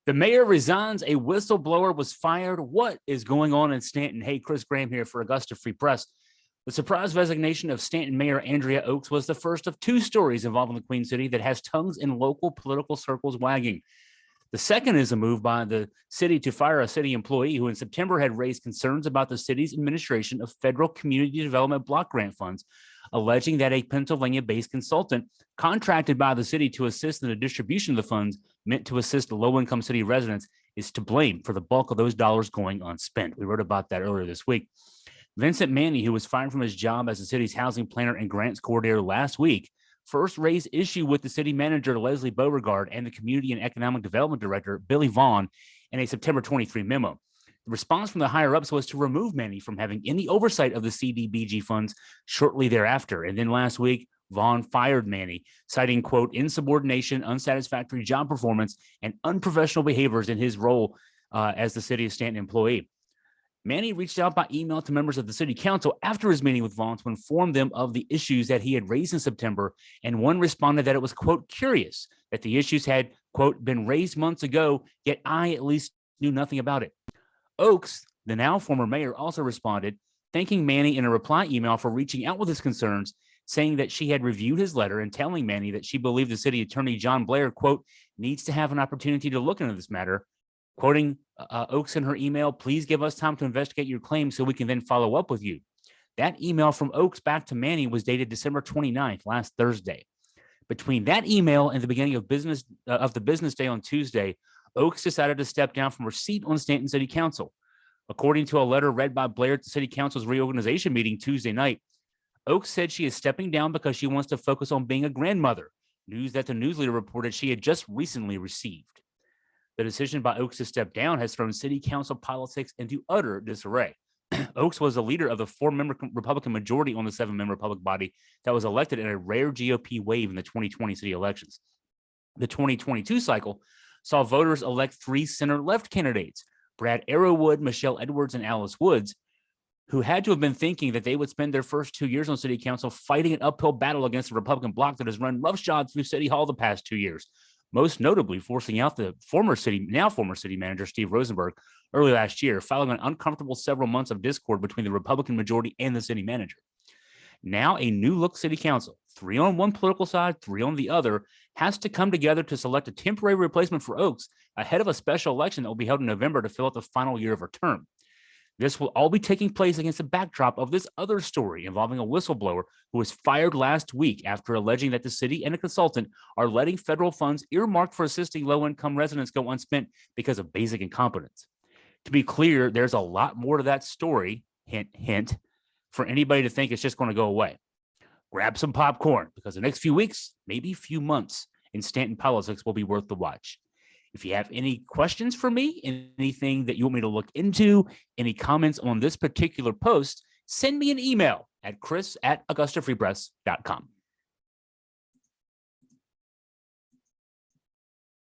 The mayor resigns. A whistleblower was fired. What is going on in Staunton? Hey, Chris Graham here for Augusta Free Press. The surprise resignation of Staunton Mayor Andrea Oakes was the first of two stories involving the Queen City that has tongues in local political circles wagging. The second is a move by the city to fire a city employee who in September had raised concerns about the city's administration of federal community development block grant funds, alleging that a Pennsylvania-based consultant contracted by the city to assist in the distribution of the funds meant to assist low-income city residents is to blame for the bulk of those dollars going unspent. We wrote about that earlier this week. Vincent Manny, who was fired from his job as the city's housing planner and grants coordinator last week, first raised issue with the city manager, Leslie Beauregard, and the community and economic development director, Billy Vaughn, in a September 23 memo. The response from the higher-ups was to remove Manny from having any oversight of the CDBG funds shortly thereafter. And then last week, Vaughn fired Manny, citing, quote, insubordination, unsatisfactory job performance, and unprofessional behaviors in his role as the city of Staunton employee. Manny reached out by email to members of the city council after his meeting with Vaughn to inform them of the issues that he had raised in September, and one responded that it was, quote, curious that the issues had, quote, been raised months ago, yet I at least knew nothing about it. Oakes, the now former mayor, also responded, thanking Manny in a reply email for reaching out with his concerns, saying that she had reviewed his letter and telling Manny that she believed the city attorney, John Blair, quote, needs to have an opportunity to look into this matter. Quoting Oakes in her email, please give us time to investigate your claims so we can then follow up with you. That email from Oakes back to Manny was dated December 29th, last Thursday. Between that email and the beginning of the business day on Tuesday, Oakes decided to step down from her seat on Staunton City Council. According to a letter read by Blair at the City Council's reorganization meeting Tuesday night, Oakes said she is stepping down because she wants to focus on being a grandmother, news that the newsletter reported she had just recently received. The decision by Oakes to step down has thrown city council politics into utter disarray. Oakes was the leader of the 4-member Republican majority on the 7-member public body that was elected in a rare GOP wave in the 2020 city elections. The 2022 cycle saw voters elect 3 center-left candidates, Brad Arrowwood, Michelle Edwards, and Alice Woods, who had to have been thinking that they would spend their first 2 years on city council fighting an uphill battle against the Republican bloc that has run roughshod through City Hall the past 2 years, most notably forcing out the former city manager, Steve Rosenberg, early last year, following an uncomfortable several months of discord between the Republican majority and the city manager. Now a new-look city council, 3 on one political side, 3 on the other, has to come together to select a temporary replacement for Oakes ahead of a special election that will be held in November to fill out the final year of her term. This will all be taking place against the backdrop of this other story involving a whistleblower who was fired last week after alleging that the city and a consultant are letting federal funds earmarked for assisting low-income residents go unspent because of basic incompetence. To be clear, there's a lot more to that story, hint, hint, for anybody to think it's just going to go away. Grab some popcorn because the next few weeks, maybe few months in Staunton politics will be worth the watch. If you have any questions for me, anything that you want me to look into, any comments on this particular post, send me an email at chris@augustafreepress.com.